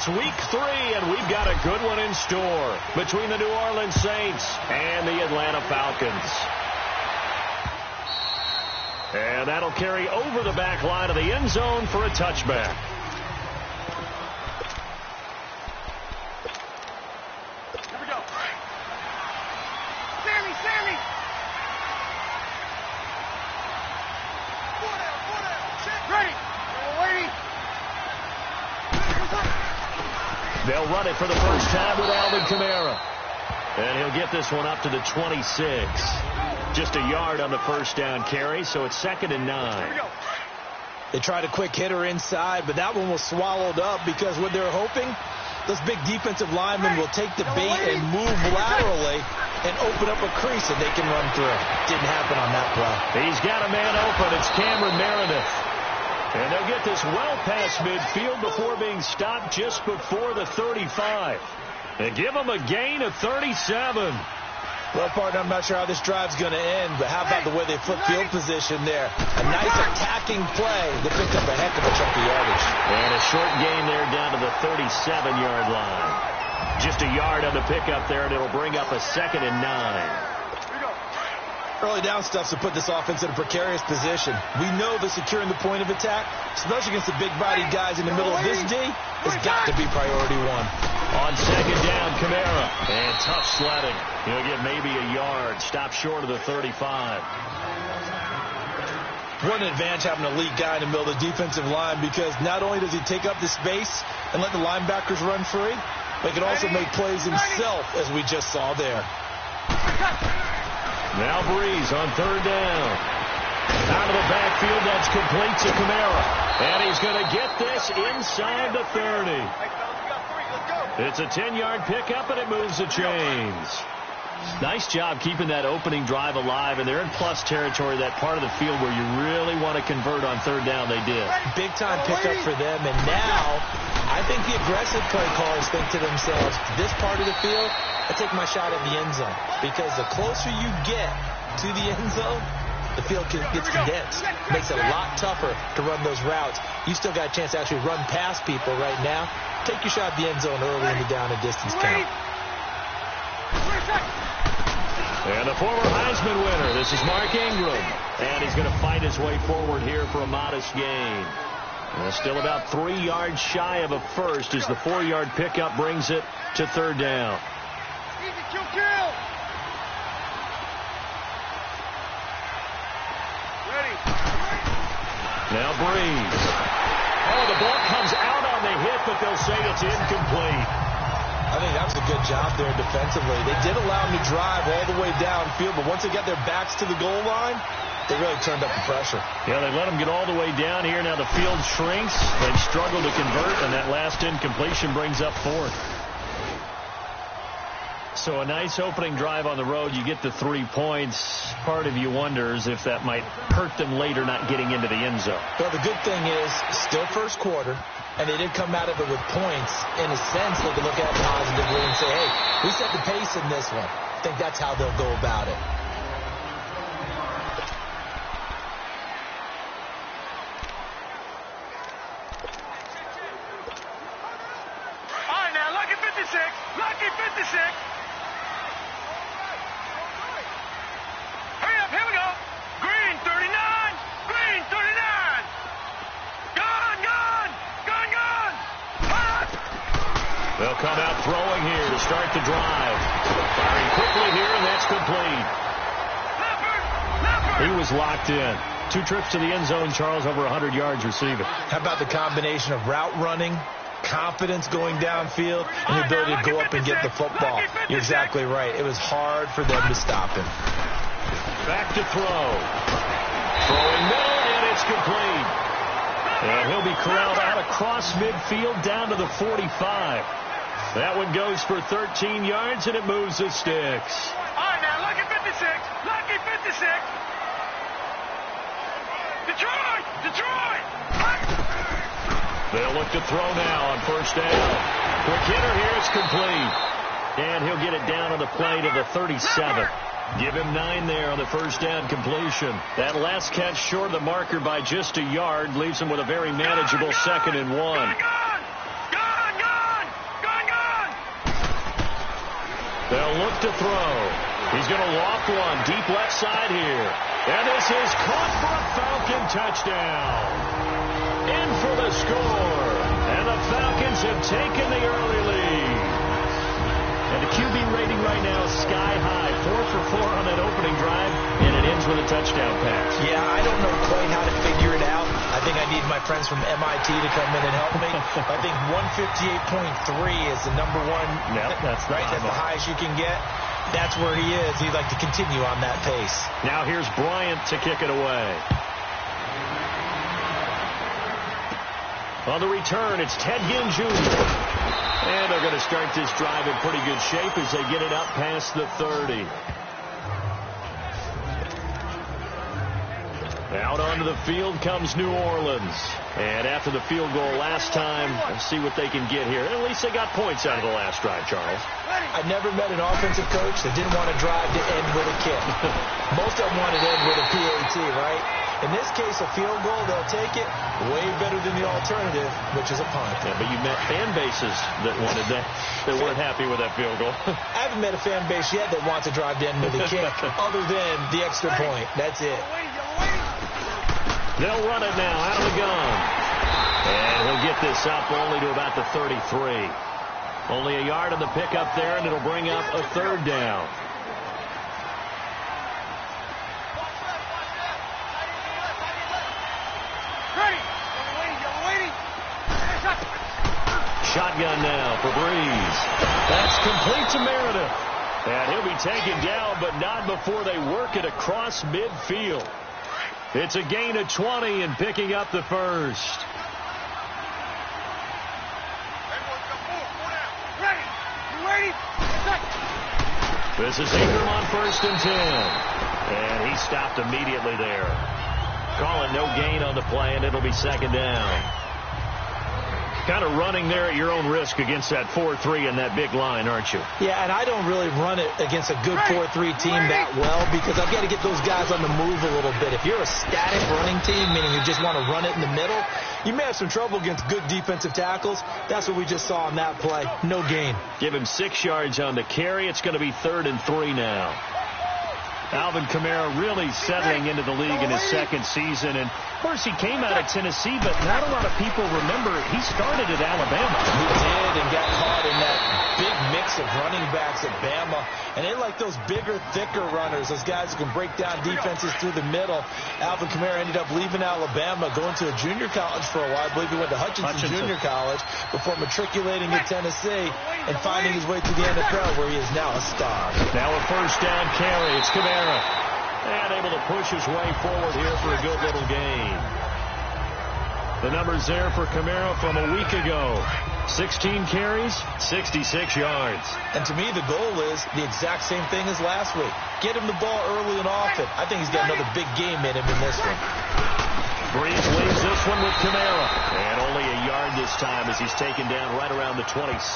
It's week 3, and we've got a good one in store between the New Orleans Saints and the Atlanta Falcons. And that'll carry over the back line of the end zone for a touchback. Here we go. Sammy! Four down. Check. Ready. Waiting. They'll run it for the first time with Alvin Kamara. And he'll get this one up to the 26. Just a yard on the first down carry, so it's 2nd and 9. They tried a quick hitter inside, but that one was swallowed up because what they're hoping, those big defensive linemen will take the bait and move laterally and open up a crease that they can run through. Didn't happen on that play. He's got a man open. It's Cameron Meredith. And they'll get this well past midfield before being stopped just before the 35. They give them a gain of 37. Well, partner, I'm not sure how this drive's going to end, but how about the way they flip field position there? A nice attacking play that picked up a heck of a chunk of yardage. And a short gain there down to the 37-yard line. Just a yard on the pickup there, and it'll bring up a 2nd and 9. Early down stuff to put this offense in a precarious position. We know that securing the point of attack, especially against the big-bodied guys in the middle of this D, has got to be priority 1. On 2nd down, Kamara. And tough sledding. He'll get maybe a yard. Stop short of the 35. What an advantage having an elite guy in the middle of the defensive line, because not only does he take up the space and let the linebackers run free, but he can also make plays himself, as we just saw there. Now Breeze on 3rd down. Out of the backfield, that's complete to Kamara. And he's going to get this inside the 30. It's a 10-yard pickup, and it moves the chains. Nice job keeping that opening drive alive, and they're in plus territory, that part of the field where you really want to convert on 3rd down. They did. Big-time pickup for them, and now I think the aggressive play callers think to themselves, this part of the field, I take my shot at the end zone, because the closer you get to the end zone, the field gets condensed. Makes it a lot tougher to run those routes. You still got a chance to actually run past people right now. Take your shot at the end zone early in the down and distance count. And the former Heisman winner, this is Mark Ingram. And he's going to fight his way forward here for a modest gain. And still about 3 yards shy of a first as the 4-yard pickup brings it to 3rd down. Easy, kill. Ready. Now Breeze. Oh, the ball comes out on the hit, but they'll say it's incomplete. I think that was a good job there defensively. They did allow him to drive all the way downfield, but once they got their backs to the goal line, they really turned up the pressure. Yeah, they let him get all the way down here. Now the field shrinks. They've struggled to convert, and that last incompletion brings up 4th. So a nice opening drive on the road. You get the 3 points. Part of you wonders if that might hurt them later not getting into the end zone. Well, the good thing is still first quarter, and they did come out of it with points. In a sense, they can look at it positively and say, hey, we set the pace in this one. I think that's how they'll go about it. All right, now, lucky 56. Lucky 56. Hurry up, here we go. Green 39. Green 39. Gone. Hot. They'll come out throwing here to start the drive. Firing quickly here, and that's complete. Leopard. He was locked in. 2 trips to the end zone, Charles, over 100 yards receiving. How about the combination of route running, confidence going downfield, and the ability to go up and get the football? You're exactly right. It was hard for them to stop him. Back to throw. Throwing middle, and it's complete. And he'll be corralled out across midfield down to the 45. That one goes for 13 yards, and it moves the sticks. All right, now, lucky 56. Lucky 56. Detroit. They'll look to throw now on first down. Quick hitter here, it's complete. And he'll get it down on the play to the 37. Give him 9 there on the first down completion. That last catch short of the marker by just a yard leaves him with a very manageable 2nd and 1. Gone. They'll look to throw. He's going to loft one deep left side here. And this is caught for a Falcon touchdown. In for the score. And the Falcons have taken the early lead. And the QB rating right now is sky high. 4 for 4 on that opening drive. And it ends with a touchdown pass. Yeah, I don't know quite how to figure it out. I think I need my friends from MIT to come in and help me. I think 158.3 is the number one. Yep, that's right. That's the highest you can get. That's where he is. He'd like to continue on that pace. Now here's Bryant to kick it away. On the return, it's Ted Ginn Jr. And they're going to start this drive in pretty good shape as they get it up past the 30. Out onto the field comes New Orleans. And after the field goal last time, let's see what they can get here. At least they got points out of the last drive, Charles. I never met an offensive coach that didn't want to drive to end with a kick. Most of them wanted to end with a PAT, right? In this case, a field goal, they'll take it way better than the alternative, which is a punt. Yeah, but you met fan bases that wanted that, that weren't happy with that field goal. I haven't met a fan base yet that wants to drive to end with a kick other than the extra point. That's it. They'll run it now out of the gun. And he'll get this up only to about the 33. Only a yard on the pickup there, and it'll bring up a third down. Shotgun now for Breeze. That's complete to Meredith. And he'll be taken down, but not before they work it across midfield. It's a gain of 20 and picking up the first. This is Ingram on 1st and 10. And he stopped immediately there. Call it no gain on the play, and it'll be 2nd down. Kind of running there at your own risk against that 4-3 and that big line, aren't you? Yeah, and I don't really run it against a good 4-3 team that well because I've got to get those guys on the move a little bit. If you're a static running team, meaning you just want to run it in the middle, you may have some trouble against good defensive tackles. That's what we just saw on that play. No gain. Give him 6 yards on the carry. It's going to be 3rd and 3 now. Alvin Kamara really settling into the league in his 2nd season. And, of course, he came out of Tennessee, but not a lot of people remember he started at Alabama. He did and got caught in that big mix of running backs at Bama. And they like those bigger, thicker runners, those guys who can break down defenses through the middle. Alvin Kamara ended up leaving Alabama, going to a junior college for a while. I believe he went to Hutchinson Junior College before matriculating at Tennessee and finding his way to the NFL, where he is now a star. Now a 1st down carry. It's Kamara. And able to push his way forward here for a good little gain. The numbers there for Kamara from a week ago. 16 carries, 66 yards. And to me, the goal is the exact same thing as last week. Get him the ball early and often. I think he's got another big game in him in this one. Breeze leaves this one with Kamara. And only a yard this time as he's taken down right around the 26.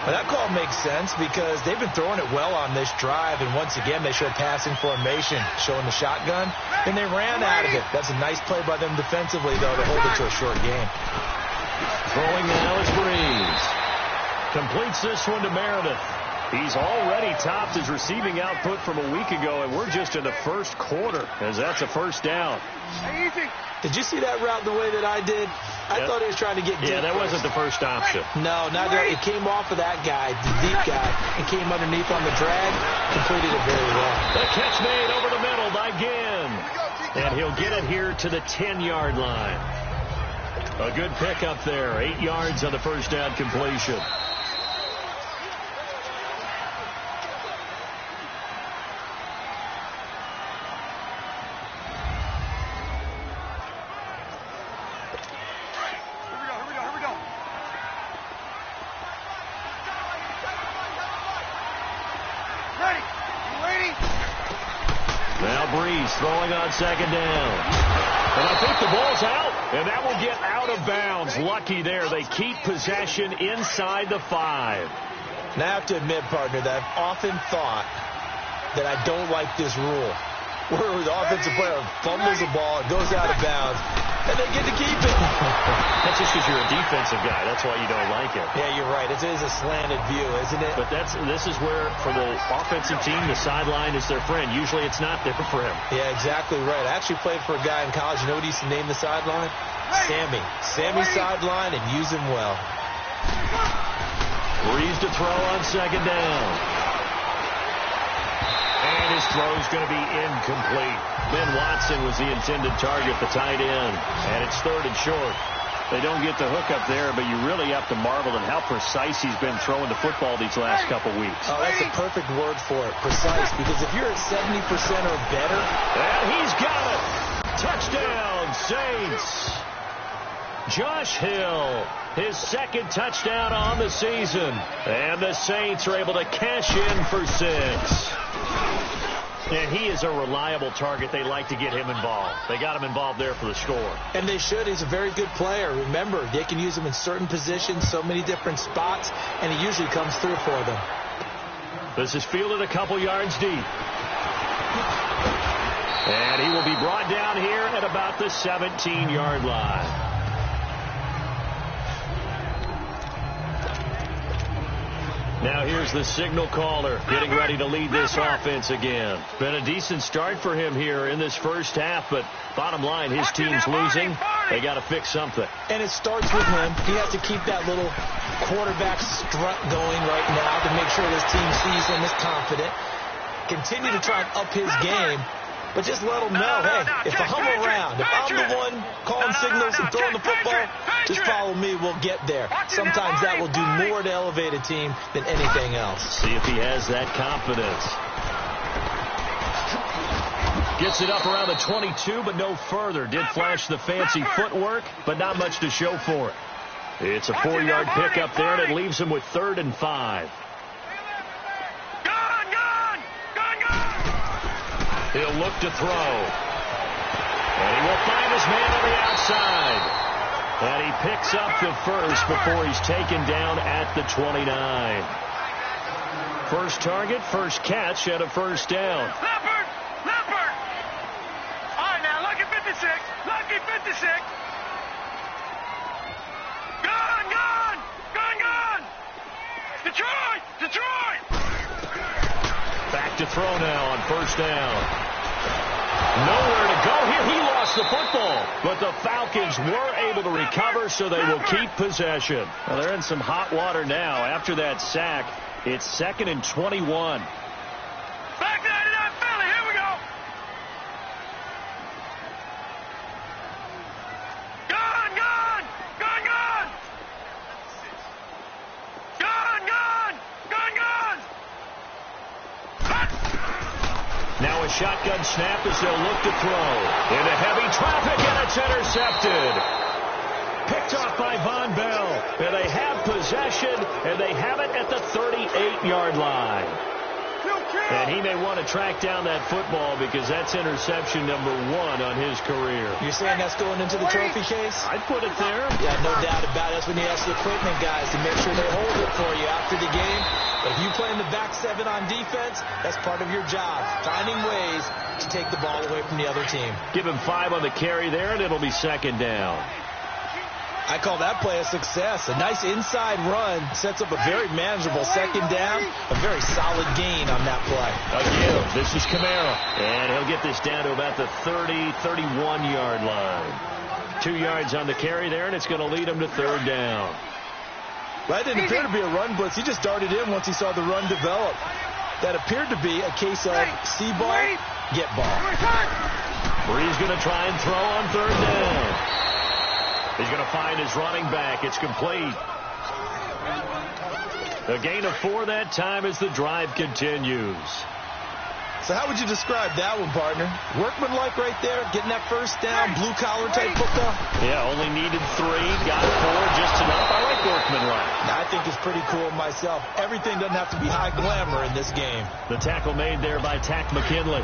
Well, that call makes sense because they've been throwing it well on this drive, and once again they showed passing formation, showing the shotgun, and they ran out of it. That's a nice play by them defensively, though, to hold it to a short game. Throwing now is Breeze. Completes this one to Meredith. He's already topped his receiving output from a week ago, and we're just in the 1st quarter, as that's a 1st down. Did you see that route the way that I did? I thought he was trying to get deep. Yeah, that wasn't the first option. No, not that. It came off of that guy, the deep guy, and came underneath on the drag. Completed it very well. The catch made over the middle by Ginn. And he'll get it here to the 10-yard line. A good pickup there. 8 yards on the 1st down completion. Throwing on 2nd down. And I think the ball's out. And that will get out of bounds. Lucky there. They keep possession inside the 5. Now, I have to admit, partner, that I've often thought that I don't like this rule. Where the offensive player fumbles the ball, it goes out of bounds. and they get to keep it. That's just because you're a defensive guy. That's why you don't like it. Yeah, you're right. It is a slanted view, isn't it? But this is where, for the offensive team, the sideline is their friend. Usually it's not there for him. Yeah, exactly right. I actually played for a guy in college. You know what he used to name the sideline? Sammy. Sammy sideline, and use him well. Breeze to throw on second down. And his throw's going to be incomplete. Ben Watson was the intended target, the tight end. And it's 3rd and short. They don't get the hook up there, but you really have to marvel at how precise he's been throwing the football these last couple weeks. Oh, that's a perfect word for it, precise, because if you're at 70% or better. And he's got it. Touchdown, Saints. Josh Hill, his 2nd touchdown on the season. And the Saints are able to cash in for 6. And he is a reliable target. They like to get him involved. They got him involved there for the score. And they should. He's a very good player. Remember, they can use him in certain positions, so many different spots, and he usually comes through for them. This is fielded a couple yards deep. And he will be brought down here at about the 17-yard line. Now here's the signal caller getting ready to lead this offense again. Been a decent start for him here in this first half, but bottom line, his team's losing. They got to fix something. And it starts with him. He has to keep that little quarterback strut going right now to make sure this team sees him as confident. Continue to try and up his game, but just let him know, hey, if I'm around, if I'm the one calling signals and throwing the football, just follow me, we'll get there. Sometimes that will do more to elevate a team than anything else. See if he has that confidence. Gets it up around the 22, but no further. Did flash the fancy footwork, but not much to show for it. It's a 4-yard pickup there, and it leaves him with 3rd and 5. He'll look to throw. And he will find his man on the outside. And he picks up the first before he's taken down at the 29. First target, first catch, and a first down. Leopard! Leopard! All right, now, lucky 56. Lucky 56. Gone! Gone! Gone! Gone! Detroit! Detroit! Back to throw now on first down. Nowhere to go here. He lost the football, but the Falcons were able to recover, so they will keep possession. Well, they're in some hot water now. After that sack, it's 2nd and 21. Back 99 Philly. Here we go. Gone! Gone! Gone! Gone! Gone! Gone! Gone! Gone! Now a shotgun snap as they'll look to throw. Into heavy traffic, and it's intercepted. Picked off by Von Bell. And they have possession, and they have it at the 38-yard line. And he may want to track down that football because that's interception number 1 on his career. You're saying that's going into the trophy case? I'd put it there. Yeah, no doubt about it. That's when you ask the equipment guys to make sure they hold it for you after the game. But if you play in the back 7 on defense, that's part of your job, finding ways to take the ball away from the other team. Give him 5 on the carry there, and it'll be 2nd down. I call that play a success. A nice inside run sets up a very manageable 2nd down, a very solid gain on that play. Again, this is Kamara, and he'll get this down to about the 30, 31-yard line. 2 yards on the carry there, and it's going to lead him to 3rd down. That didn't appear to be a run blitz. He just darted in once he saw the run develop. That appeared to be a case of see ball, get ball. Breeze going to try and throw on 3rd down. He's going to find his running back. It's complete. A gain of 4 that time as the drive continues. So how would you describe that one, partner? Workmanlike right there, getting that first down, blue-collar type football? Yeah, only needed 3, got 4, just enough. I like workmanlike. I think it's pretty cool myself. Everything doesn't have to be high glamour in this game. The tackle made there by Tack McKinley.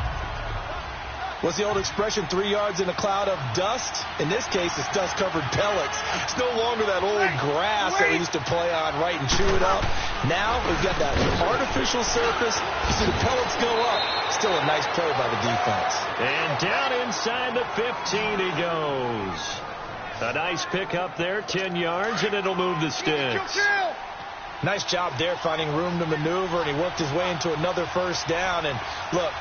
What's the old expression, 3 yards in a cloud of dust? In this case, it's dust-covered pellets. It's no longer that old grass that we used to play on, right, and chew it up. Now we've got that artificial surface. You see the pellets go up. Still a nice play by the defense. And down inside the 15 he goes. A nice pick up there, 10 yards, and it'll move the sticks. Nice job there finding room to maneuver, and he worked his way into another first down. And look,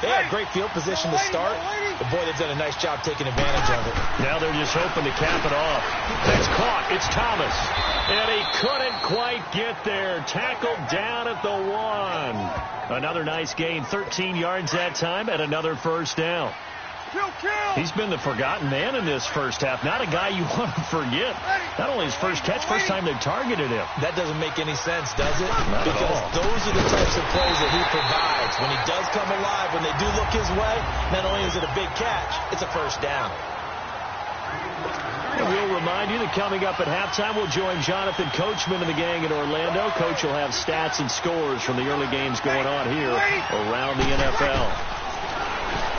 they had great field position to start, but boy, they've done a nice job taking advantage of it. Now they're just hoping to cap it off. That's caught. It's Thomas. And he couldn't quite get there. Tackled down at the 1. Another nice gain, 13 yards that time, and another first down. He's been the forgotten man in this first half. Not a guy you want to forget. Not only his first catch, first time they've targeted him. That doesn't make any sense, does it? Not because at all. Those are the types of plays that he provides. When he does come alive, when they do look his way, not only is it a big catch, it's a first down. And we'll remind you that coming up at halftime, we'll join Jonathan Coachman and the gang in Orlando. Coach will have stats and scores from the early games going on here around the NFL.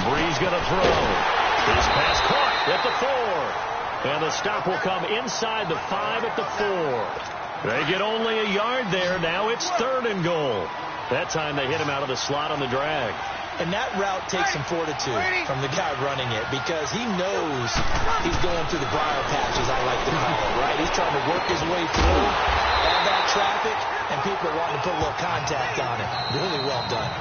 Bree's going to throw. His pass caught at the 4. And the stop will come inside the 5 at the 4. They get only a yard there. Now it's 3rd and goal. That time they hit him out of the slot on the drag. And that route takes some fortitude from the guy running it because he knows he's going through the briar patch, as I like to call it, right? He's trying to work his way through all that traffic, and people are wanting to put a little contact on it. Really well done.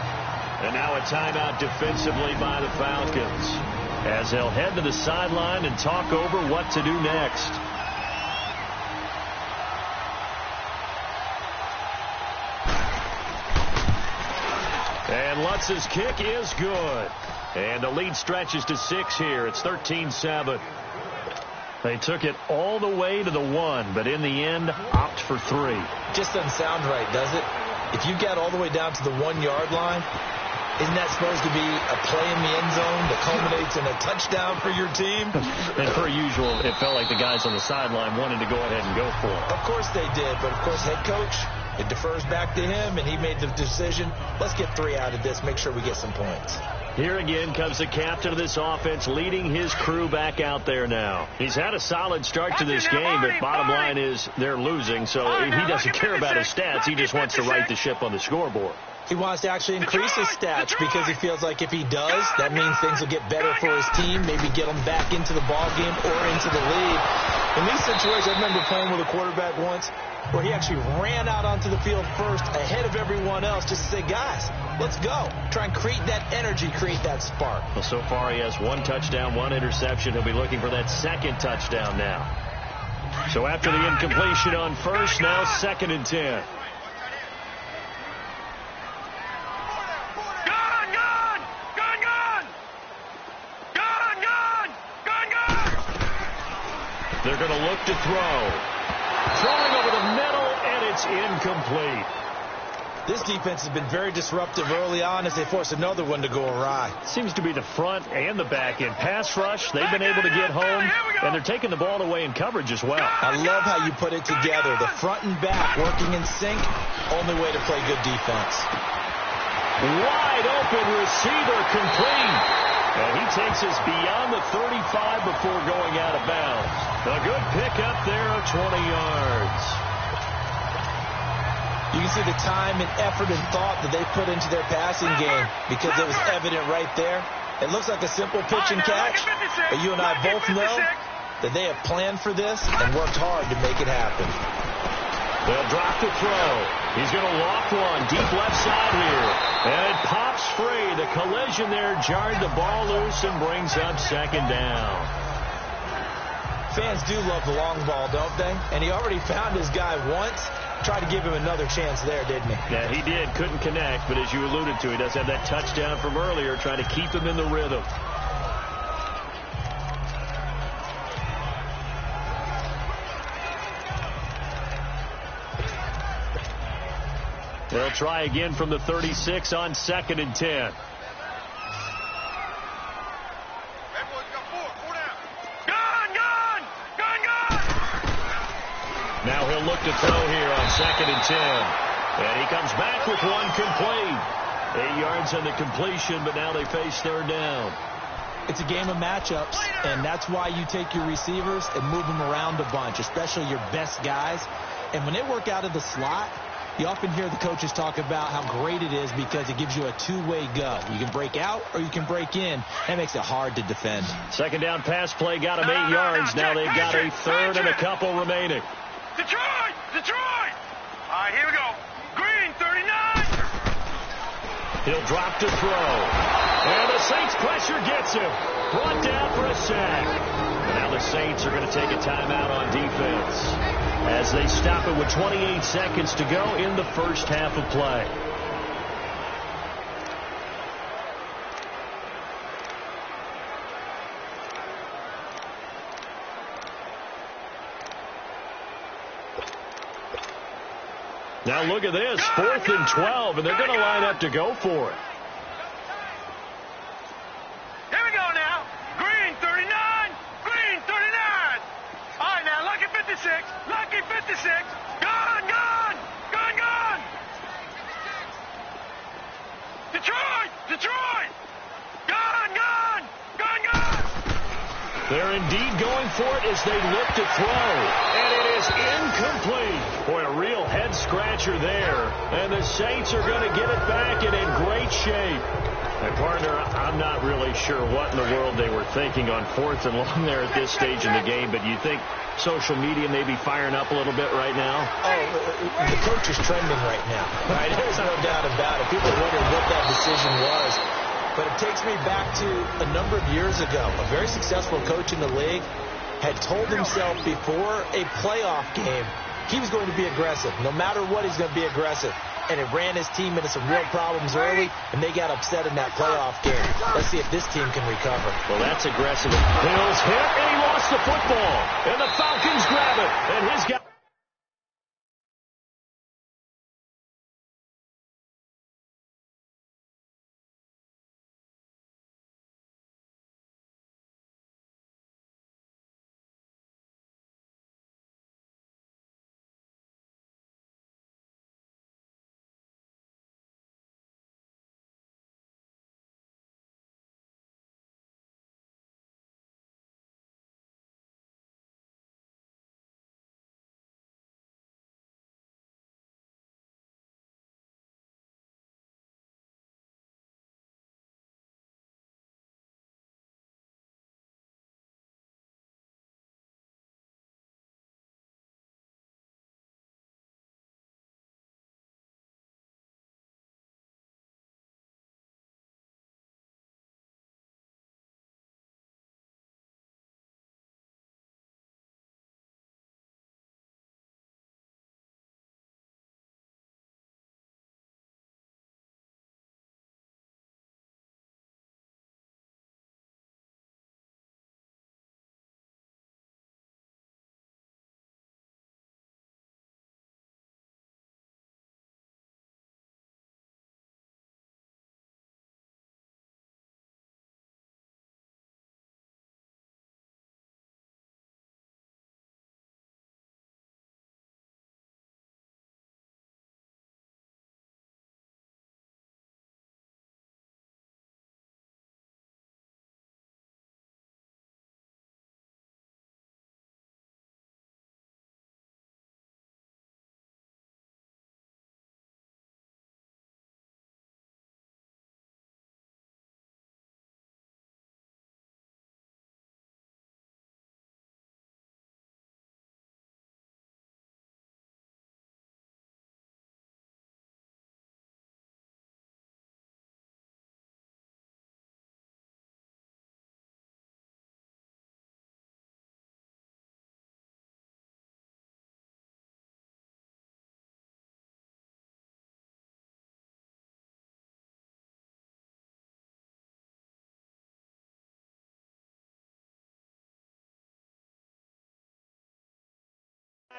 And now a timeout defensively by the Falcons as they'll head to the sideline and talk over what to do next. And Lutz's kick is good. And the lead stretches to 6 here. It's 13-7. They took it all the way to the 1, but in the end, opt for 3. Just doesn't sound right, does it? If you get all the way down to the 1-yard line, isn't that supposed to be a play in the end zone that culminates in a touchdown for your team? And per usual, it felt like the guys on the sideline wanted to go ahead and go for it. Of course they did, but of course head coach, it defers back to him, and he made the decision, let's get 3 out of this, make sure we get some points. Here again comes the captain of this offense leading his crew back out there now. He's had a solid start to this game, but bottom line is they're losing, so he doesn't care about his stats. He just wants to right the ship on the scoreboard. He wants to actually increase his stats because he feels like if he does, that means things will get better for his team, maybe get them back into the ball game or into the lead. In these situations, I remember playing with a quarterback once where he actually ran out onto the field first ahead of everyone else just to say, guys, let's go. Try and create that energy, create that spark. Well, so far he has 1 touchdown, 1 interception. He'll be looking for that 2nd touchdown now. So after the incompletion on first, now 2nd and 10. They're going to look to throw. Throwing over the middle, and it's incomplete. This defense has been very disruptive early on as they force another one to go awry. Seems to be the front and the back end. Pass rush, they've been able to get home, and they're taking the ball away in coverage as well. I love how you put it together. The front and back working in sync, only way to play good defense. Wide open receiver complete. And he takes us beyond the 35 before going out of bounds. A good pickup there of 20 yards. You can see the time and effort and thought that they put into their passing game because it was evident right there. It looks like a simple pitch and catch, but you and I both know that they have planned for this and worked hard to make it happen. They'll drop the throw. He's going to loft one deep left side here. And it pops free. The collision there jarred the ball loose and brings up 2nd down. Fans do love the long ball, don't they? And he already found his guy once. Tried to give him another chance there, didn't he? Yeah, he did. Couldn't connect, but as you alluded to, he does have that touchdown from earlier, trying to keep him in the rhythm. They'll try again from the 36 on 2nd and 10. Now he'll look to throw here on 2nd and 10. And he comes back with one complete. 8 yards on the completion, but now they face 3rd down. It's a game of matchups, and that's why you take your receivers and move them around a bunch, especially your best guys. And when they work out of the slot, You often hear the coaches talk about how great it is because it gives you a two-way go. You can break out or you can break in. That makes it hard to defend. Second down pass play got him 8 yards. Now they've got a third and a couple remaining. Detroit! Detroit! All right, here we go. Green, 39. He'll drop to throw. And the Saints pressure gets him. Brought down for a sack. And now the Saints are going to take a timeout on defense as they stop it with 28 seconds to go in the first half of play. Now look at this, 4th and 12, and they're going to line up to go for it. Here we go now. Green, 39. Green, 39. All right, now, Lucky 56. Lucky 56. Gone, gone. Gone, gone. Detroit. Detroit. Gone, gone. Gone, gone. They're indeed going for it as they look to throw. And it is incomplete. Boy, a real head-scratcher there. And the Saints are going to get it back and in great shape. My partner, I'm not really sure what in the world they were thinking on 4th and long there at this stage in the game, but you think social media may be firing up a little bit right now? Oh, the coach is trending right now. Right? There's no doubt about it. People wonder what that decision was. But it takes me back to a number of years ago. A very successful coach in the league had told himself before a playoff game he was going to be aggressive. No matter what, he's going to be aggressive. And it ran his team into some real problems early, and they got upset in that playoff game. Let's see if this team can recover. Well, that's aggressive. Bills hit, and he lost the football. And the Falcons grab it. And his guy...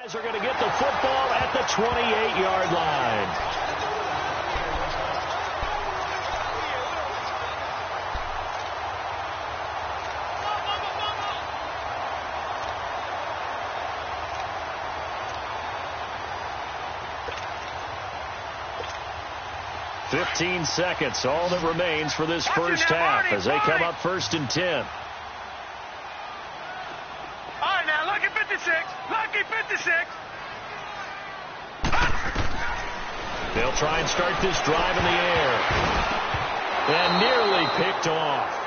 Guys are going to get the football at the 28-yard line. $15 seconds, all that remains for this first half as they come up 1st and 10. All right, now, Lucky 56. Lucky 56. They'll try and start this drive in the air. And nearly picked off.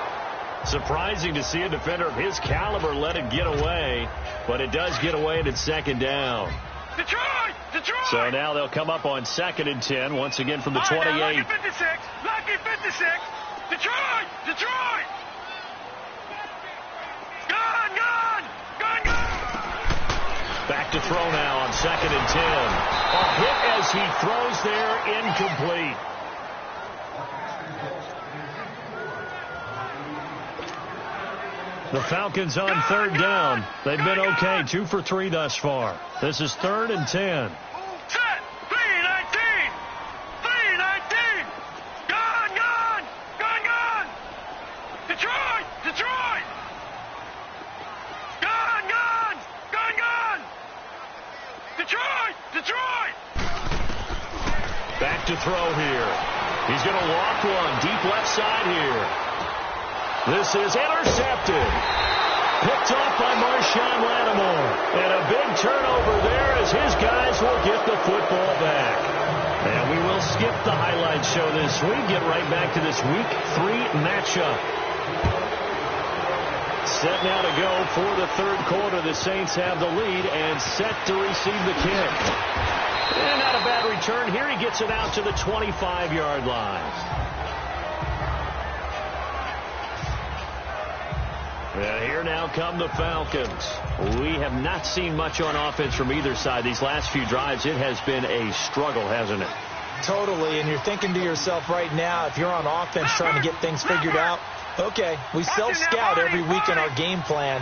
Surprising to see a defender of his caliber let it get away, but it does get away and it's second down. Detroit! Detroit! So now they'll come up on 2nd and 10, once again from the 28. Lucky 56! Lucky 56! Detroit! Detroit! Gun! Gun! Gun! Gun! Back to throw now on 2nd and 10. A hit as he throws there, incomplete. The Falcons on 3rd down. They've been okay, 2 for 3 thus far. This is 3rd and 10. Set! 3-19! 3-19! Gun! Gun! Gun! Gun! Detroit! Detroit! Gun! Gun! Gun! Gun! Detroit! Detroit! Back to throw here. He's going to walk one deep left side here. This is intercepted. Picked off by Marshawn Lattimore. And a big turnover there as his guys will get the football back. And we will skip the highlights show this week. Get right back to this Week 3 matchup. Set now to go for the 3rd quarter. The Saints have the lead and set to receive the kick. And not a bad return. Here he gets it out to the 25-yard line. And here now come the Falcons. We have not seen much on offense from either side. These last few drives, it has been a struggle, hasn't it? Totally, and you're thinking to yourself right now, if you're on offense trying to get things figured out, okay, we self-scout every week in our game plan.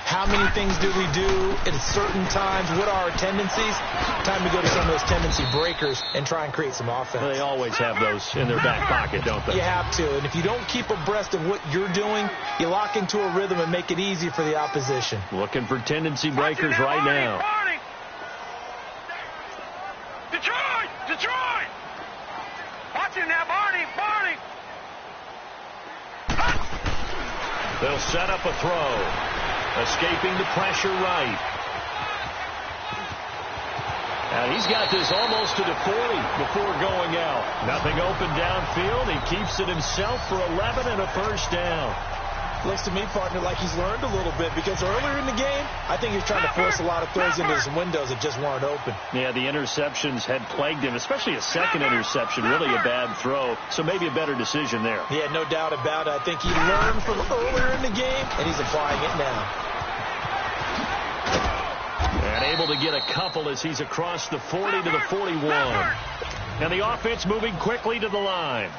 How many things do we do at certain times? What are our tendencies? Time to go to some of those tendency breakers and try and create some offense. Well, they always have those in their back pocket, don't they? You have to. And if you don't keep abreast of what you're doing, you lock into a rhythm and make it easy for the opposition. Looking for tendency breakers right now. Barney! Detroit! Detroit! Watch him now, Barney! Barney! They'll set up a throw. Escaping the pressure right. And he's got this almost to the 40 before going out. Nothing open downfield. He keeps it himself for 11 and a first down. Looks to me, partner, like he's learned a little bit because earlier in the game, I think he was trying to force a lot of throws into some windows that just weren't open. Yeah, the interceptions had plagued him, especially a second interception, really a bad throw. So maybe a better decision there. Yeah, no doubt about it. I think he learned from earlier in the game, and he's applying it now. And able to get a couple as he's across the 40 to the 41. And the offense moving quickly to the line.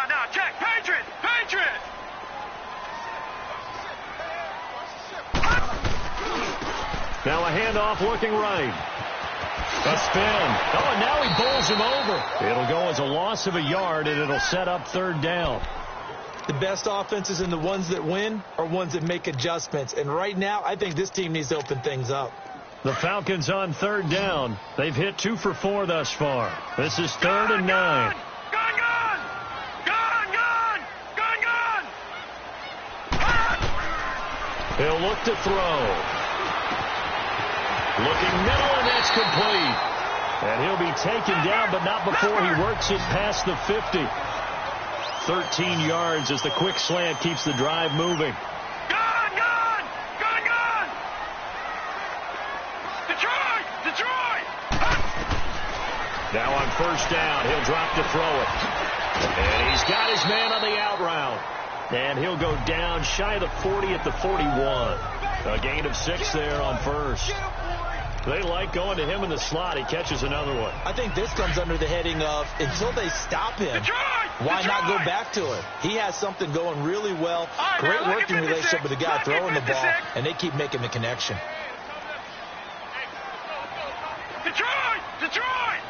No. Check. Patriot. Patriot. Now a handoff looking right. A spin. Oh, and now he bowls him over. It'll go as a loss of a yard, and it'll set up 3rd down. The best offenses and the ones that win are ones that make adjustments. And right now, I think this team needs to open things up. The Falcons on 3rd down. They've hit 2 for 4 thus far. This is 3rd and 9. Gun! Gun! Gun! Gun! Gun! Gun! He'll look to throw. Looking middle, and that's complete. And he'll be taken down, but not before he works it past the 50. 13 yards as the quick slant keeps the drive moving. Gun! Gun! Gun! Gun! Detroit! Detroit! Now on 1st down, he'll drop to throw it. And he's got his man on the out route. And he'll go down shy of the 40 at the 41. A gain of 6 there on 1st. They like going to him in the slot. He catches another one. I think this comes under the heading of until they stop him, why not go back to it? He has something going really well. Great working relationship with the guy throwing the ball, and they keep making the connection. Detroit! Detroit!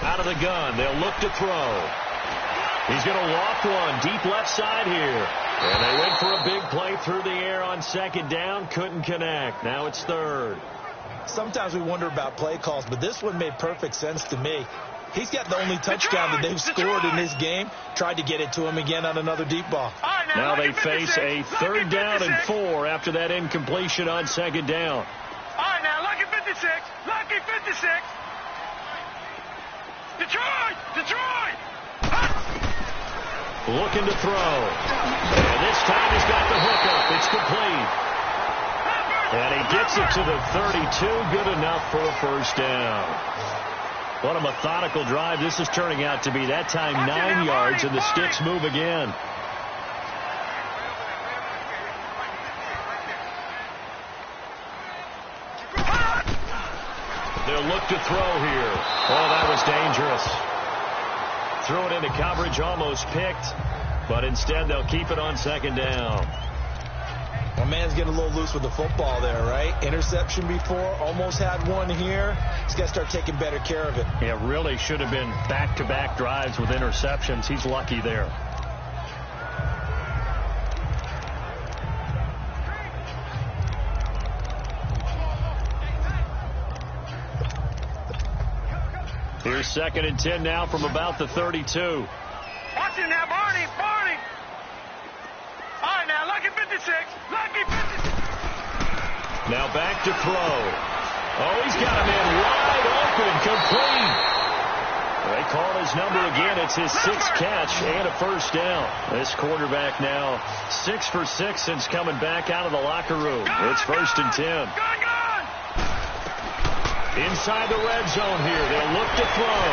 Out of the gun. They'll look to throw. He's going to walk one deep left side here. And they went for a big play through the air on 2nd down. Couldn't connect. Now it's 3rd. Sometimes we wonder about play calls, but this one made perfect sense to me. He's got the only touchdown that they've scored in this game. Tried to get it to him again on another deep ball. Now they face a 3rd down and 4 after that incompletion on 2nd down. All right, now, lucky 56. Lucky 56. Detroit! Looking to throw. And this time he's got the hookup. It's complete. And he gets it to the 32. Good enough for a 1st down. What a methodical drive this is turning out to be. That time 9 yards, and the sticks move again. They'll look to throw here. Oh, that was dangerous. Threw it into coverage, almost picked, but instead they'll keep it on 2nd down. My man's getting a little loose with the football there, right? Interception before, almost had one here. He's got to start taking better care of it. Yeah, really should have been back-to-back drives with interceptions. He's lucky there. Here's 2nd and 10 now from about the 32. Watch it now, Barney. All right, now, lucky 56. Lucky 56. Now back to throw. Oh, he's got him in wide open, complete. They call his number again. It's his 6th catch and a 1st down. This quarterback now 6 for 6 since coming back out of the locker room. It's 1st and 10. Inside the red zone here. They'll look to throw.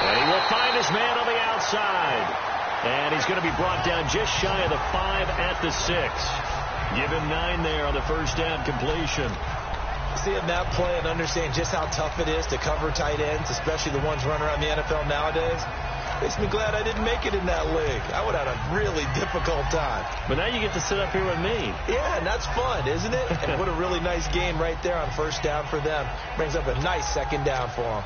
And he will find his man on the outside. And he's going to be brought down just shy of the 5 at the 6. Give him 9 there on the 1st down completion. Seeing that play and understand just how tough it is to cover tight ends, especially the ones running around the NFL nowadays, makes me glad I didn't make it in that league. I would have had a really difficult time. But now you get to sit up here with me. Yeah, and that's fun, isn't it? And what a really nice game right there on 1st down for them. Brings up a nice 2nd down for them.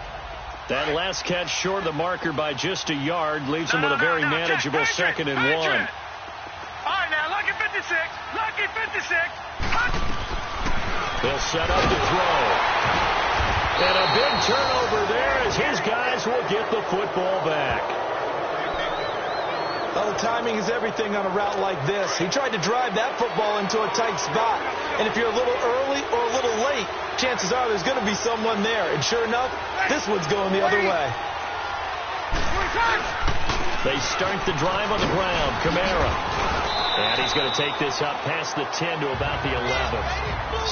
That last catch short of the marker by just a yard leaves him with a very manageable 2nd and 1. All right, now, lucky 56. Lucky 56. They'll set up to throw. And a big turnover there as his guys will get the football back. Well, the timing is everything on a route like this. He tried to drive that football into a tight spot. And if you're a little early or a little late, chances are there's going to be someone there. And sure enough, this one's going the other way. They start the drive on the ground. Kamara. And he's going to take this up past the 10 to about the 11.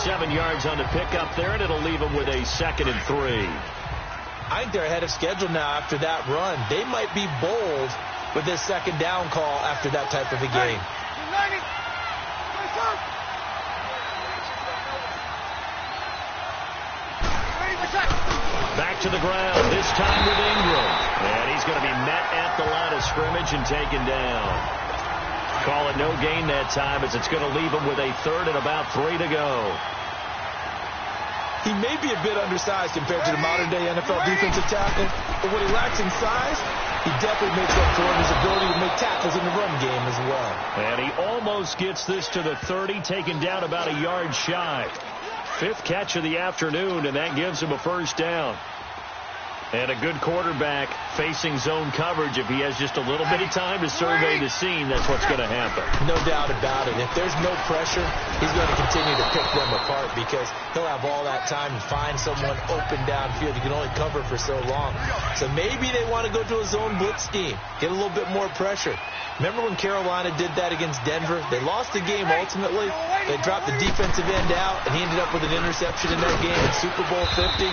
7 yards on the pickup there, and it'll leave him with a 2nd and 3. I think they're ahead of schedule now after that run. They might be bold with this 2nd down call after that type of a game. Back to the ground, this time with Ingram. And he's going to be met at the line of scrimmage and taken down. Call it no gain that time as it's going to leave him with a 3rd and about 3 to go. He may be a bit undersized compared to the modern-day NFL defensive tackle, but what he lacks in size, he definitely makes up for in his ability to make tackles in the run game as well. And he almost gets this to the 30, taken down about a yard shy. 5th catch of the afternoon, and that gives him a 1st down. And a good quarterback facing zone coverage. If he has just a little bit of time to survey the scene, that's what's going to happen. No doubt about it. If there's no pressure, he's going to continue to pick them apart because he'll have all that time to find someone open downfield. You can only cover for so long. So maybe they want to go to a zone blitz scheme, get a little bit more pressure. Remember when Carolina did that against Denver? They lost the game ultimately. They dropped the defensive end out, and he ended up with an interception in that game in Super Bowl 50.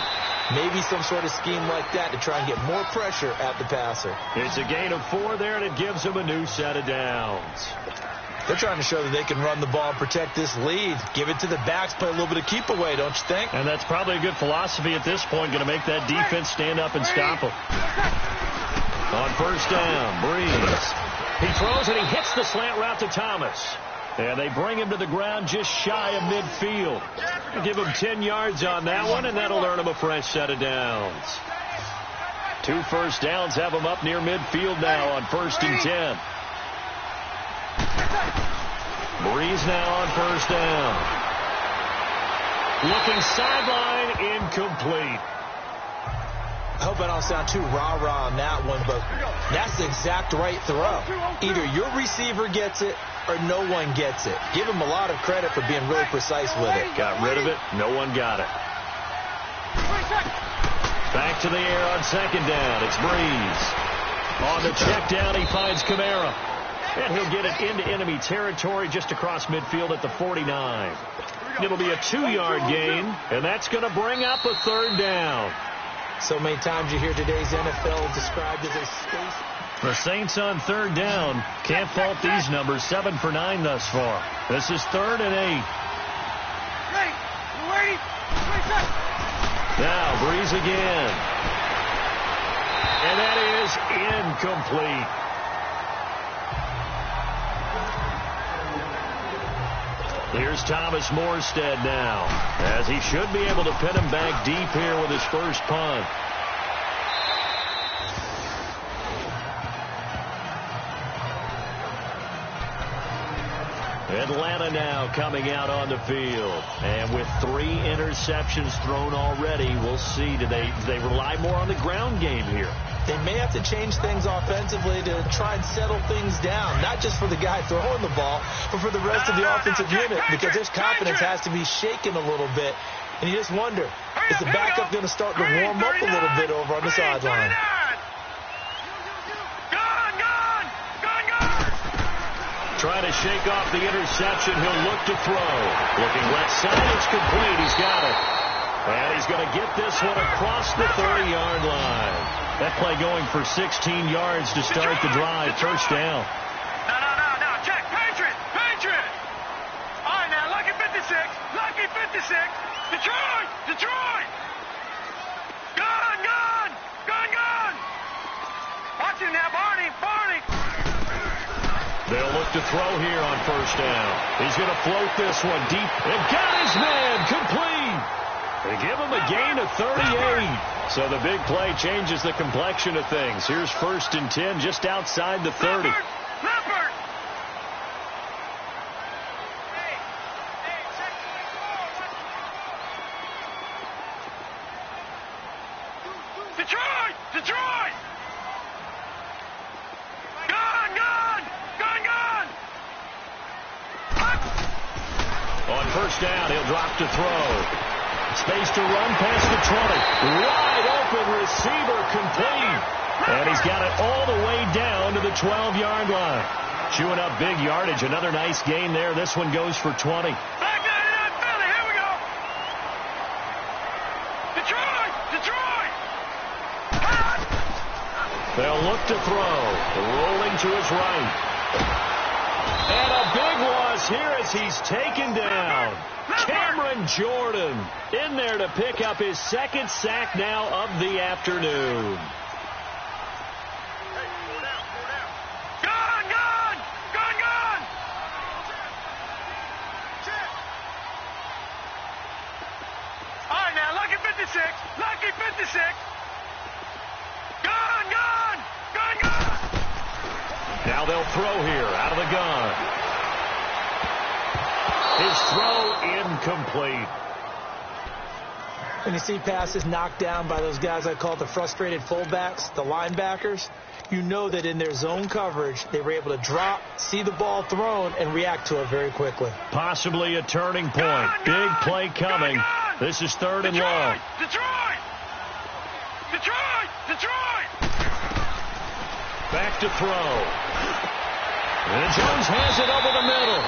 Maybe some sort of scheme like that to try and get more pressure at the passer. It's a gain of 4 there, and it gives them a new set of downs. They're trying to show that they can run the ball and protect this lead. Give it to the backs, play a little bit of keep away, don't you think? And that's probably a good philosophy at this point, going to make that defense stand up and stop them. On 1st down, Breeze. He throws and he hits the slant route to Thomas. And they bring him to the ground just shy of midfield. Give him 10 yards on that one, and that'll earn him a fresh set of downs. 2 1st downs have him up near midfield now on 1st and 10. Breeze now on 1st down. Looking sideline, incomplete. I hope I don't sound too rah-rah on that one, but that's the exact right throw. Either your receiver gets it or no one gets it. Give him a lot of credit for being really precise with it. Got rid of it. No one got it. Back to the air on second down. It's Breeze. On the check down, he finds Kamara. And he'll get it into enemy territory just across midfield at the 49. It'll be a 2-yard gain, and that's going to bring up a third down. So many times you hear today's NFL described as a space. The Saints on third down. Can't fault these numbers. 7 for 9 thus far. This is 3rd and 8. Now Breeze again. And that is incomplete. Here's Thomas Morstead now, as he should be able to pin him back deep here with his first punt. Atlanta now coming out on the field. And with 3 interceptions thrown already, we'll see. Do they rely more on the ground game here? They may have to change things offensively to try and settle things down, not just for the guy throwing the ball, but for the rest of the offensive unit, because his confidence has to be shaken a little bit. And you just wonder, is the backup going to start to warm up a little bit over on the sideline? Trying to shake off the interception. He'll look to throw. Looking left side. It's complete. He's got it. And he's going to get this one across the 30-yard line. That play going for 16 yards to start the drive. First down. No. Check. Patriot. All right, now, lucky 56. Detroit. Gun. Watch him now, Barney. They'll look to throw here on first down. He's going to float this one deep. And got his man complete. They give him a gain of 38. So the big play changes the complexion of things. Here's 1st and 10 just outside the 30. Leopard. Detroit. Gun. On first down, he'll drop to throw. Space to run past the 20. Wide open receiver complete. And he's got it all the way down to the 12-yard line. Chewing up big yardage. Another nice gain there. This one goes for 20. Back 99 Philly. Here we go. Detroit. They'll look to throw. Rolling to his right. And a big loss here as he's taken down. Cameron Jordan in there to pick up his 2nd sack now of the afternoon. Gun. All right, now, lucky 56. Gun. Now they'll throw here out of the gun. His throw incomplete. When you see passes knocked down by those guys I call the frustrated fullbacks, the linebackers, you know that in their zone coverage, they were able to drop, see the ball thrown, and react to it very quickly. Possibly a turning point. Big play coming. This is 3rd and long. Detroit. Back to throw. And Jones has it over the middle.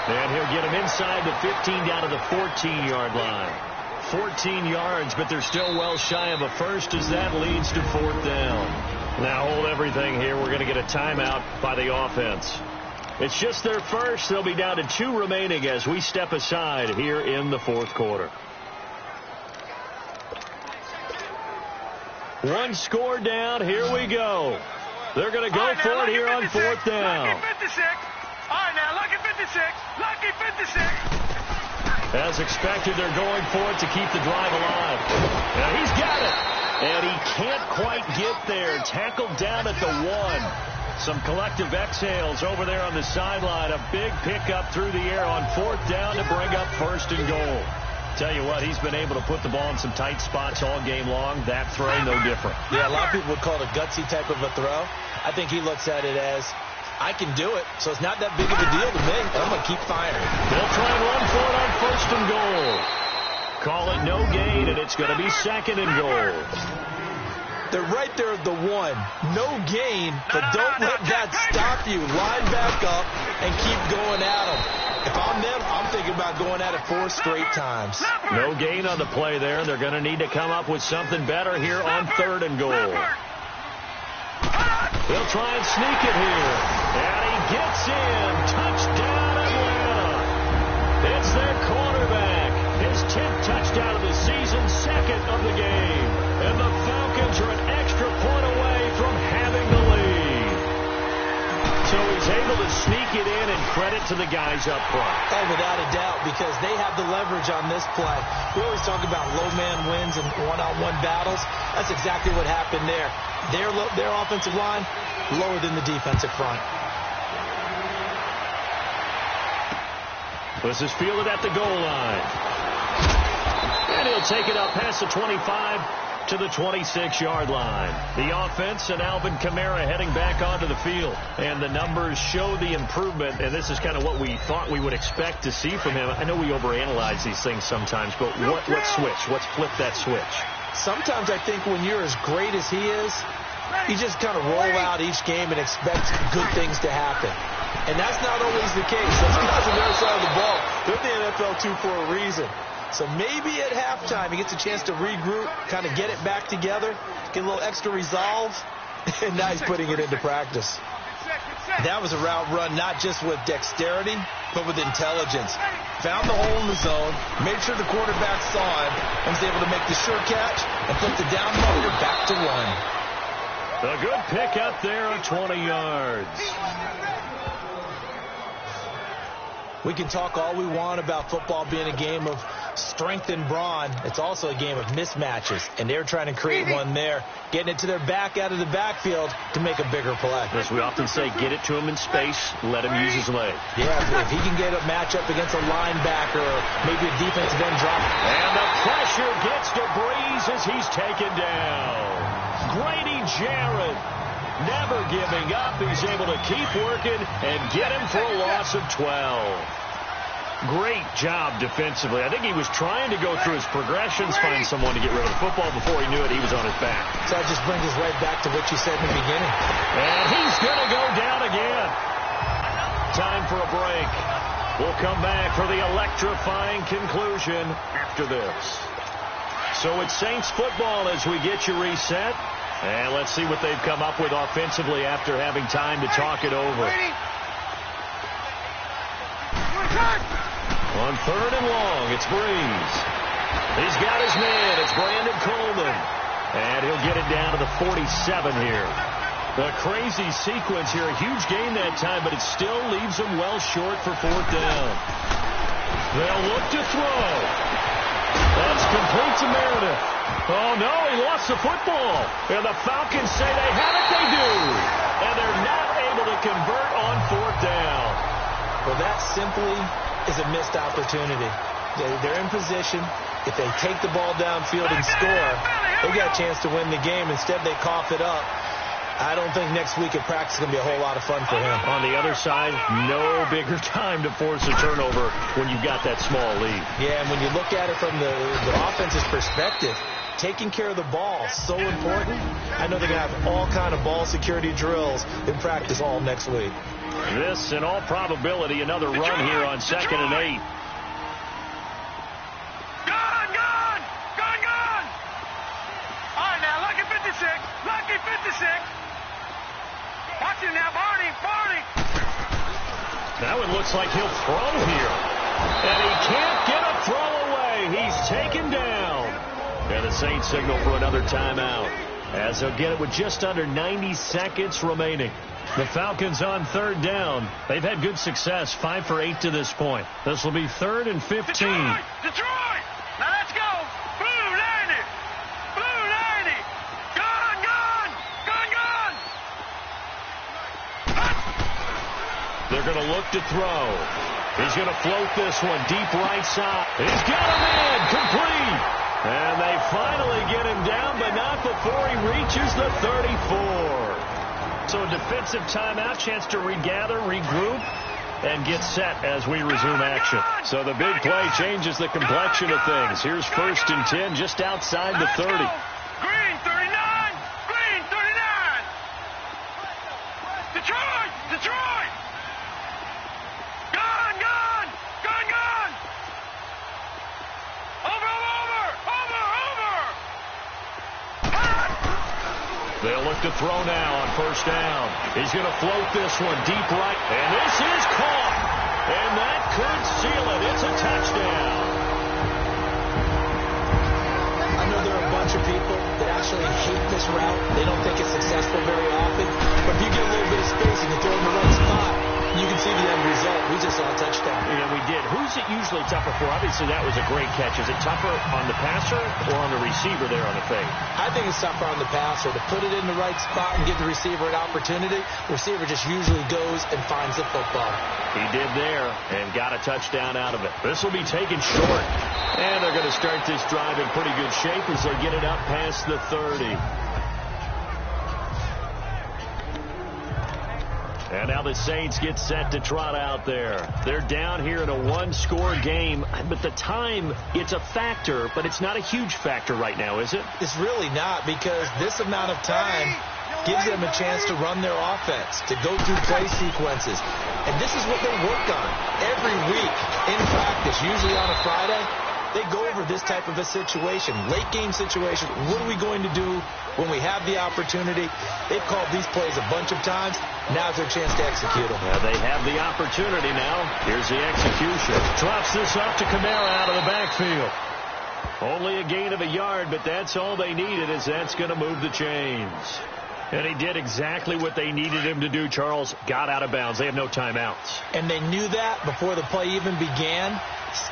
And he'll get him inside the 15 down to the 14-yard line. 14 yards, but they're still well shy of a first as that leads to 4th down. Now hold everything here. We're going to get a timeout by the offense. It's just their first. They'll be down to 2 remaining as we step aside here in the 4th quarter. 1 score down. Here we go. They're going to go for it here on 4th down. Lucky 56. All right, now, lucky 56. As expected, they're going for it to keep the drive alive. Now he's got it. And he can't quite get there. Tackled down at the 1. Some collective exhales over there on the sideline. A big pickup through the air on 4th down to bring up 1st and goal. Tell you what, he's been able to put the ball in some tight spots all game long. That throw, no different. Yeah, a lot of people would call it a gutsy type of a throw. I think he looks at it as, I can do it, so it's not that big of a deal to me. I'm going to keep firing. They'll try and run for it on 1st and goal. Call it no gain, and it's going to be 2nd and goal. They're right there at the 1. No gain, but don't let that stop you. Line back up and keep going at them. If I'm them, I'm thinking about going at it 4 straight times. No gain on the play there. They're going to need to come up with something better here on 3rd and goal. They'll try and sneak it here. And he gets in. Touchdown, Atlanta. It's their quarterback. His 10th touchdown of the season, 2nd of the game. And the Falcons are an extra point away from having the lead. So he's able to sneak it in, and credit to the guys up front. Oh, without a doubt, because they have the leverage on this play. We always talk about low man wins and one-on-one battles. That's exactly what happened there. Their offensive line lower than the defensive front. This is fielded at the goal line. And he'll take it up past the 25 to the 26-yard line. The offense and Alvin Kamara heading back onto the field. And the numbers show the improvement, and this is kind of what we thought we would expect to see from him. I know we overanalyze these things sometimes, but what switch? Let's flip that switch. Sometimes I think when you're as great as he is, you just kind of roll out each game and expect good things to happen. And that's not always the case. Those guys on the other side of the ball, they're in the NFL too for a reason. So maybe at halftime he gets a chance to regroup, kind of get it back together, get a little extra resolve, and now he's putting it into practice. That was a route run not just with dexterity, but with intelligence. Found the hole in the zone, made sure the quarterback saw him, and was able to make the sure catch and put the down motor back to run. A good pick up there on 20 yards. We can talk all we want about football being a game of strength and brawn. It's also a game of mismatches, and they're trying to create one there, getting it to their back out of the backfield to make a bigger play. As we often say, get it to him in space, let him use his leg. Yeah, if he can get a matchup against a linebacker or maybe a defensive end drop. And the pressure gets to Breeze as he's taken down. Grady Jarrett never giving up. He's able to keep working and get him for a loss of 12. Great job defensively. I think he was trying to go through his progressions, find someone to get rid of the football. Before he knew it, he was on his back. So that just brings us right back to what you said in the beginning. And he's going to go down again. Time for a break. We'll come back for the electrifying conclusion after this. So it's Saints football as we get you reset. And let's see what they've come up with offensively after having time to talk it over. On 3rd and long, it's Breeze. He's got his man. It's Brandon Coleman. And he'll get it down to the 47 here. A crazy sequence here. A huge gain that time, but it still leaves him well short for 4th down. They'll look to throw. That's complete to Meredith. Oh, no, he lost the football. And the Falcons say they have it, they do. And they're not able to convert on 4th down. Well, that simply is a missed opportunity. They're in position. If they take the ball downfield and score, they got a chance to win the game. Instead, they cough it up. I don't think next week at practice is going to be a whole lot of fun for him. On the other side, no bigger time to force a turnover when you've got that small lead. Yeah, and when you look at it from the offense's perspective, taking care of the ball is so important. I know they're going to have all kind of ball security drills in practice all next week. This, in all probability, another run here on 2nd and 8. Gone! All right, now, lucky 56. Watch him now, Barney. Now it looks like he'll throw here. And he can't get a throw away. He's taken down. And the Saints signal for another timeout, as they'll get it with just under 90 seconds remaining. The Falcons on 3rd down. They've had good success, 5 for 8 to this point. This will be 3rd and 15. Detroit! Now let's go! Blue 90! Gone! They're going to look to throw. He's going to float this one deep right side. He's got him in, complete. And they finally get him down, but not before he reaches the 34. So a defensive timeout, chance to regather, regroup, and get set as we resume action. So the big play changes the complexion of things. Here's 1st and 10 just outside the 30. Green 39! Green 39! Detroit! Detroit! Gone! Gone! Gone! Gone! Over! Over! Over! Over! They'll look to throw now on 1st down. He's going to float this one deep right. And this is caught. And that could seal it. It's a touchdown. I know there are a bunch of people that actually hate this route. They don't think it's successful very often. But if you get a little bit of space and you throw in the right spot, you can see the end result. We just saw a touchdown. Yeah, we did. Who's it usually tougher for? Obviously, that was a great catch. Is it tougher on the passer or on the receiver there on the fade? I think it's tougher on the passer to put it in the right spot and give the receiver an opportunity. The receiver just usually goes and finds the football. He did there and got a touchdown out of it. This will be taken short. And they're going to start this drive in pretty good shape as they get it up past the 30. And now the Saints get set to trot out there. They're down here in a one-score game, but the time, it's a factor, but it's not a huge factor right now, is it? It's really not, because this amount of time gives them a chance to run their offense, to go through play sequences. And this is what they work on every week in practice, usually on a Friday. They go over this type of a situation, late game situation. What are we going to do when we have the opportunity? They've called these plays a bunch of times. Now's their chance to execute them. They have the opportunity now. Here's the execution. Drops this off to Kamara out of the backfield. Only a gain of a yard, but that's all they needed, as that's going to move the chains. And he did exactly what they needed him to do, Charles. Got out of bounds. They have no timeouts. And they knew that before the play even began.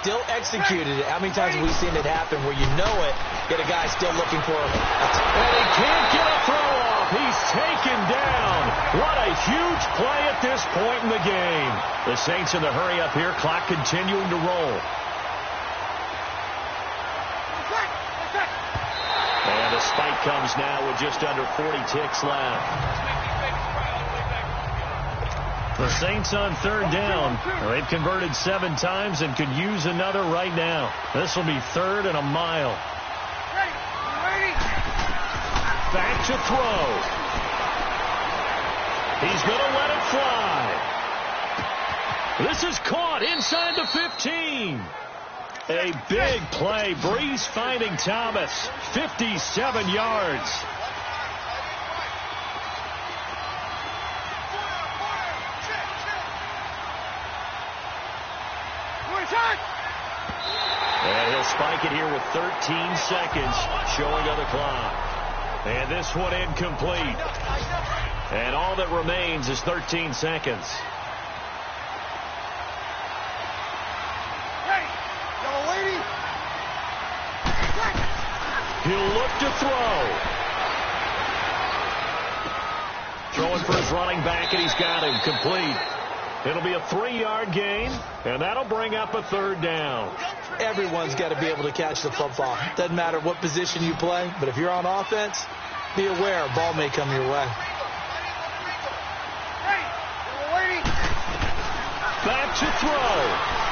Still executed it. How many times have we seen it happen where you know it, get a guy still looking for him? And he can't get a throw off. He's taken down. What a huge play at this point in the game. The Saints in the hurry up here. Clock continuing to roll. And the spike comes now with just under 40 ticks left. The Saints on 3rd down. They've converted 7 times and could use another right now. This will be 3rd and a mile. Back to throw. He's going to let it fly. This is caught inside the 15. A big play. Breeze finding Thomas. 57 yards. And he'll spike it here with 13 seconds showing on the clock. And this one incomplete. And all that remains is 13 seconds. He'll look to throw. Throwing for his running back, and he's got him complete. It'll be a 3-yard gain, and that'll bring up a 3rd down. Everyone's got to be able to catch the football. Doesn't matter what position you play, but if you're on offense, be aware a ball may come your way. Back to throw.